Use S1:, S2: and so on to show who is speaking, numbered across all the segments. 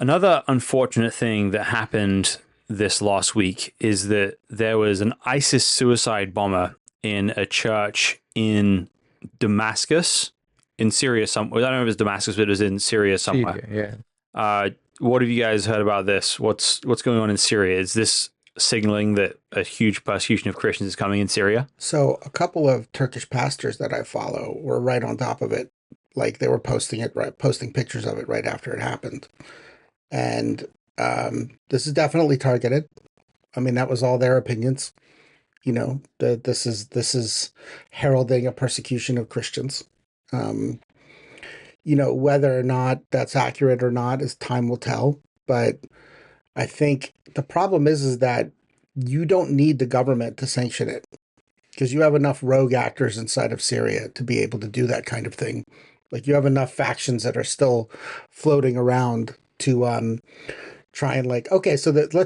S1: Another unfortunate thing that happened this last week is that there was an ISIS suicide bomber in a church in Damascus, in Syria. I don't know if it was Damascus, but it was in Syria somewhere.
S2: Syria, yeah.
S1: What have you guys heard about this? What's going on in Syria? Is this signaling that a huge persecution of Christians is coming in Syria?
S3: So a couple of Turkish pastors that I follow were right on top of it. Like they were posting pictures of it right after it happened. And this is definitely targeted. I mean, that was all their opinions. This is heralding a persecution of Christians. Whether or not that's accurate or not, as time will tell. But I think the problem is that you don't need the government to sanction it, because you have enough rogue actors inside of Syria to be able to do that kind of thing. Like you have enough factions that are still floating around to try and let's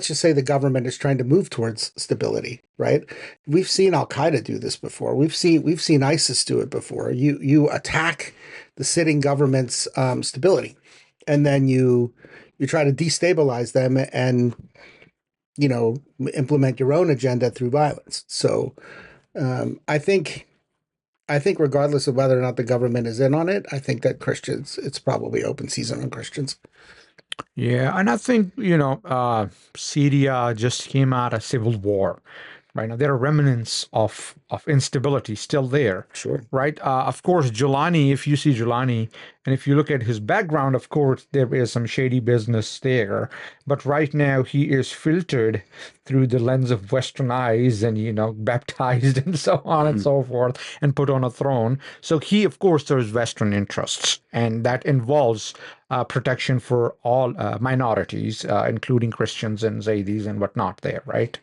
S3: just say the government is trying to move towards stability, right? We've seen Al Qaeda do this before. We've seen ISIS do it before. You attack the sitting government's stability, and then you try to destabilize them and implement your own agenda through violence. So I think regardless of whether or not the government is in on it, I think that Christians, it's probably open season on Christians.
S2: Yeah, and I think, Syria just came out of civil war. Right now, there are remnants of instability still there.
S3: Sure.
S2: Right. Of course, Giuliani, if you see Giuliani, and if you look at his background, of course, there is some shady business there. But right now, he is filtered through the lens of Western eyes and, baptized and so on and so forth and put on a throne. So he, of course, serves Western interests. And that involves protection for all minorities, including Christians and Zaydis and whatnot there, right?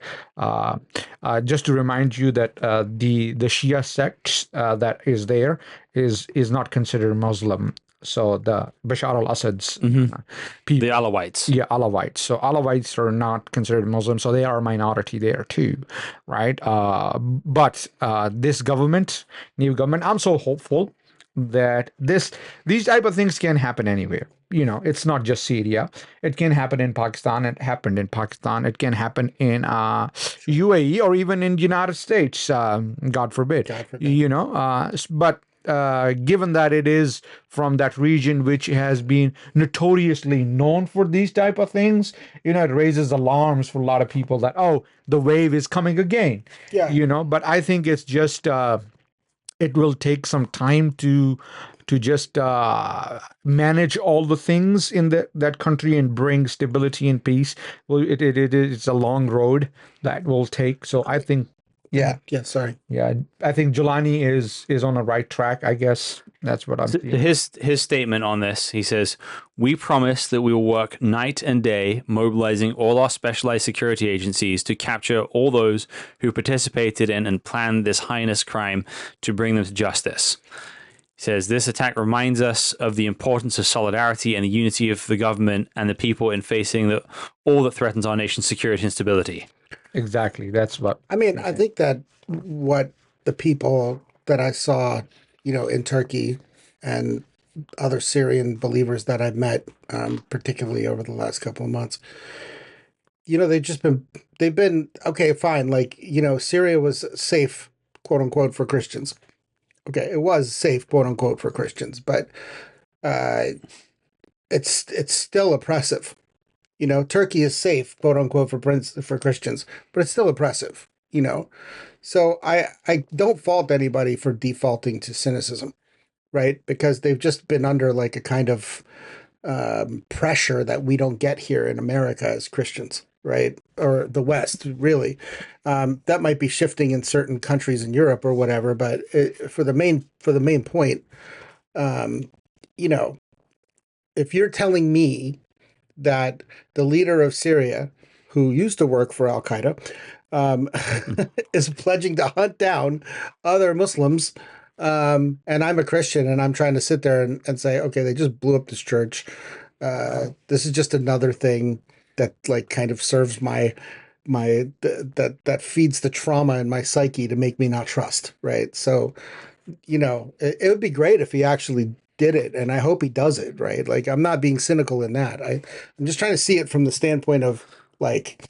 S2: Just to remind you that the Shia sect that is there is not considered Muslim. So the Bashar al-Assad's
S1: people. The Alawites.
S2: Yeah, Alawites. So Alawites are not considered Muslim, so they are a minority there too, right? But this government, new government, I'm so hopeful that these type of things can happen anywhere. It's not just Syria. It can happen in Pakistan. It happened in Pakistan. It can happen in UAE or even in the United States, God forbid.
S3: God forbid.
S2: But given that it is from that region which has been notoriously known for these type of things, it raises alarms for a lot of people that, the wave is coming again.
S3: Yeah.
S2: But I think it's just it will take some time to just manage all the things in that country and bring stability and peace. Well, it's a long road that will take. So I think,
S3: sorry.
S2: Yeah, I think Giuliani is on the right track. I guess that's what I'm thinking.
S1: His statement on this, he says, "We promise that we will work night and day, mobilizing all our specialized security agencies to capture all those who participated in and planned this heinous crime to bring them to justice." He says, "This attack reminds us of the importance of solidarity and the unity of the government and the people in facing all that threatens our nation's security and stability."
S2: Exactly. That's what
S3: I mean. I think that what the people that I saw, in Turkey and other Syrian believers that I've met, particularly over the last couple of months, they've been, okay, fine. Like, Syria was safe, quote unquote, for Christians. Okay, it was safe, quote unquote, for Christians, but it's still oppressive. Turkey is safe, quote unquote, for Christians, but it's still oppressive. So I don't fault anybody for defaulting to cynicism, right? Because they've just been under like a kind of pressure that we don't get here in America as Christians, right? Or the West, really. That might be shifting in certain countries in Europe or whatever, but for the main point, if you're telling me that the leader of Syria, who used to work for Al Qaeda, is pledging to hunt down other Muslims, and I'm a Christian, and I'm trying to sit there and say, okay, they just blew up this church. This is just another thing that like kind of serves that feeds the trauma in my psyche to make me not trust, right? So, it would be great if he actually did it, and I hope he does it, right? Like, I'm not being cynical in that. I'm just trying to see it from the standpoint of, like,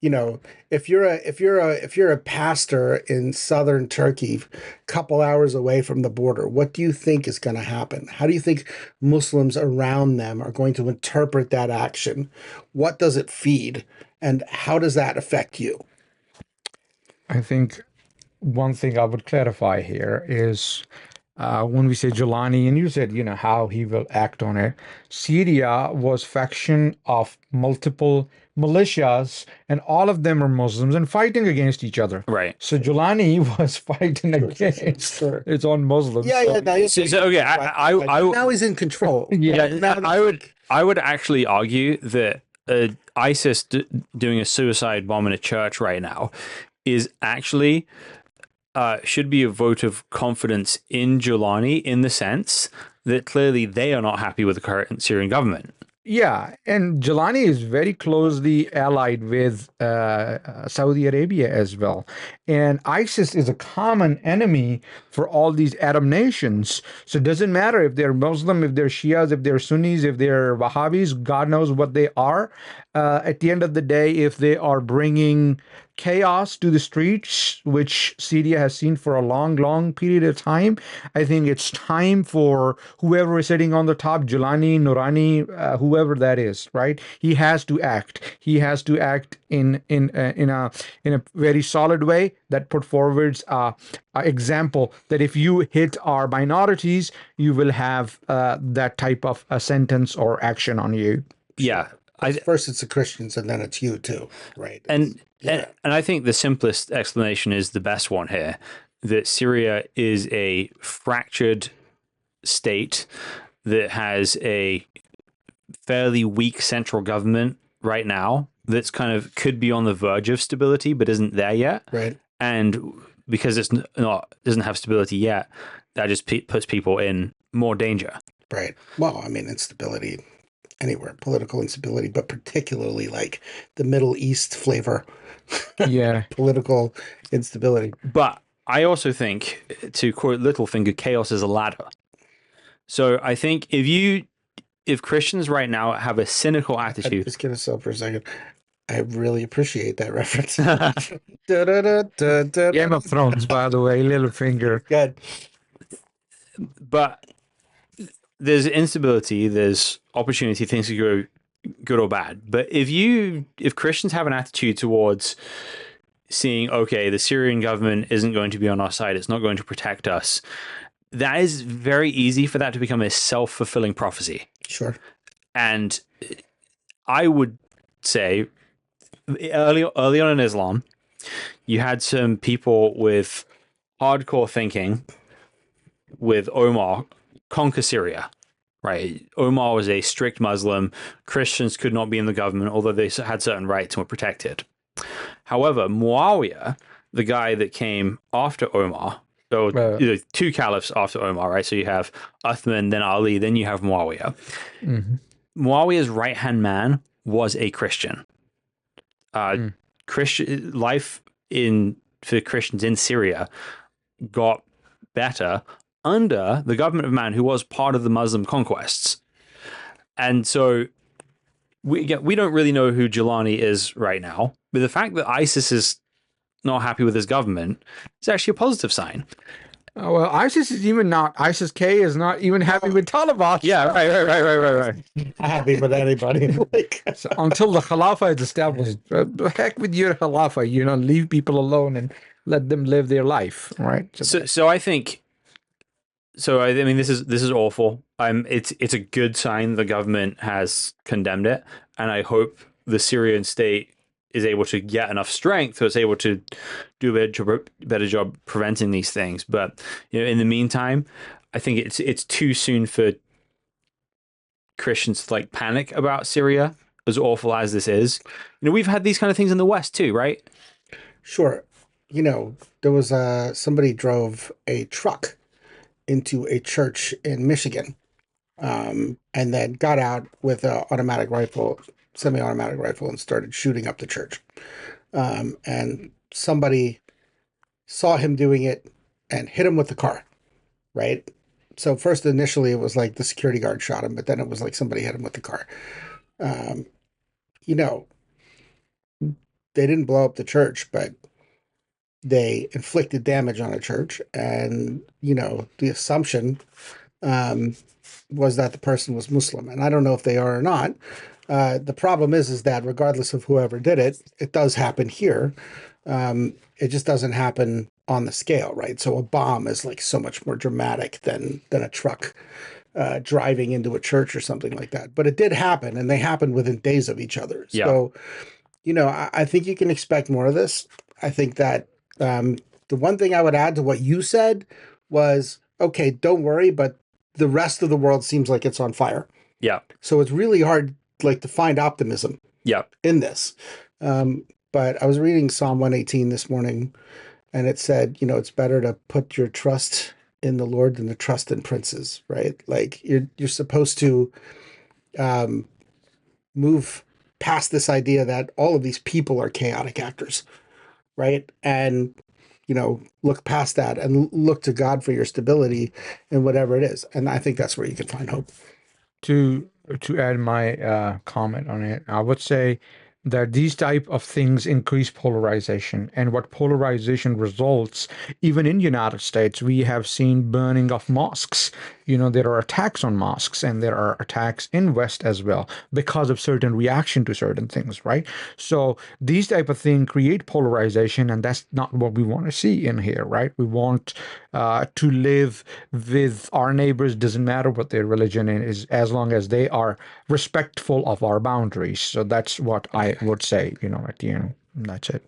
S3: you know, if you're a pastor in southern Turkey, couple hours away from the border, what do you think is going to happen? How do you think Muslims around them are going to interpret that action? What does it feed, and how does that affect you?
S2: I think one thing I would clarify here is when we say Jelani, and you said, how he will act on it. Syria was faction of multiple militias, and all of them are Muslims and fighting against each other.
S1: Right.
S2: So Jelani was fighting against its own Muslims.
S3: Yeah, yeah. Now,
S1: Okay,
S3: now he's in control.
S1: yeah,
S3: Now,
S1: I would actually argue that ISIS doing a suicide bomb in a church right now is actually should be a vote of confidence in Giuliani, in the sense that clearly they are not happy with the current Syrian government.
S2: Yeah, and Jelani is very closely allied with Saudi Arabia as well. And ISIS is a common enemy for all these Arab nations. So it doesn't matter if they're Muslim, if they're Shias, if they're Sunnis, if they're Wahhabis, God knows what they are. At the end of the day, if they are bringing chaos to the streets, which Syria has seen for a long, long period of time, I think it's time for whoever is sitting on the top, Jelani, Nourani, whoever that is, right? He has to act. He has to act in a very solid way that put forwards a example that if you hit our minorities, you will have that type of a sentence or action on you.
S1: Yeah.
S3: First it's the Christians, and then it's you too, right?
S1: And I think the simplest explanation is the best one here, that Syria is a fractured state that has a fairly weak central government right now that's kind of could be on the verge of stability but isn't there yet.
S3: Right.
S1: And because it's not doesn't have stability yet, that just puts people in more danger.
S3: Right. Well, I mean, instability anywhere, political instability, but particularly like the Middle East flavor.
S2: Yeah.
S3: Political instability.
S1: But I also think, to quote Littlefinger, chaos is a ladder. So I think if Christians right now have a cynical attitude,
S3: Just get us up for a second. I really appreciate that reference.
S2: Game of Thrones, by the way, Littlefinger.
S3: Good.
S1: But there's instability, there's opportunity, things could go good or bad. But if Christians have an attitude towards seeing, okay, the Syrian government isn't going to be on our side, it's not going to protect us, that is very easy for that to become a self-fulfilling prophecy.
S3: Sure.
S1: And I would say early on in Islam, you had some people with hardcore thinking with Omar conquer Syria, right? Omar was a strict Muslim. Christians could not be in the government, although they had certain rights and were protected. However, Muawiyah, the guy that came after Omar, so two caliphs after Omar, right? So you have Uthman, then Ali, then you have Muawiyah. Mm-hmm. Muawiyah's right-hand man was a Christian. Christian life for Christians in Syria got better under the government of man who was part of the Muslim conquests. And so we don't really know who Jelani is right now, but the fact that ISIS is not happy with his government is actually a positive sign.
S2: Well, ISIS-K is not even happy with Taliban.
S1: Yeah, right.
S3: Not happy with anybody.
S2: So until the Khilafah is established, heck with your Khilafah, leave people alone and let them live their life, right?
S1: So I think, I mean, this is awful. It's a good sign the government has condemned it, and I hope the Syrian state is able to get enough strength so it's able to do a better job preventing these things. But in the meantime, I think it's too soon for Christians to panic about Syria, as awful as this is. We've had these kind of things in the West too, right?
S3: Sure. There was somebody drove a truck into a church in Michigan, and then got out with an semi-automatic rifle, and started shooting up the church. And somebody saw him doing it and hit him with the car, right? So first, initially, it was like the security guard shot him, but then it was like somebody hit him with the car. Um, you know, they didn't blow up the church, but they inflicted damage on a church, and the assumption um, was that the person was Muslim, and I don't know if they are or not. The problem is that regardless of whoever did it, it does happen here. It just doesn't happen on the scale, right? So a bomb is like so much more dramatic than a truck driving into a church or something like that. But it did happen, and they happened within days of each other.
S1: Yeah.
S3: So, I think you can expect more of this. I think that the one thing I would add to what you said was, okay, don't worry, but the rest of the world seems like it's on fire.
S1: Yeah.
S3: So it's really hard, like, to find optimism
S1: Yeah.
S3: in this. But I was reading Psalm 118 this morning, and it said, it's better to put your trust in the Lord than to trust in princes, right? Like you're supposed to move past this idea that all of these people are chaotic actors, right? And look past that and look to God for your stability in whatever it is. And I think that's where you can find hope.
S2: To add my comment on it, I would say that these type of things increase polarization, and what polarization results, even in United States, we have seen burning of mosques. There are attacks on mosques, and there are attacks in West as well because of certain reaction to certain things, right? So these type of things create polarization, and that's not what we want to see in here, right? We want to live with our neighbors, doesn't matter what their religion is, as long as they are respectful of our boundaries. So that's what I would say, at the end. That's it.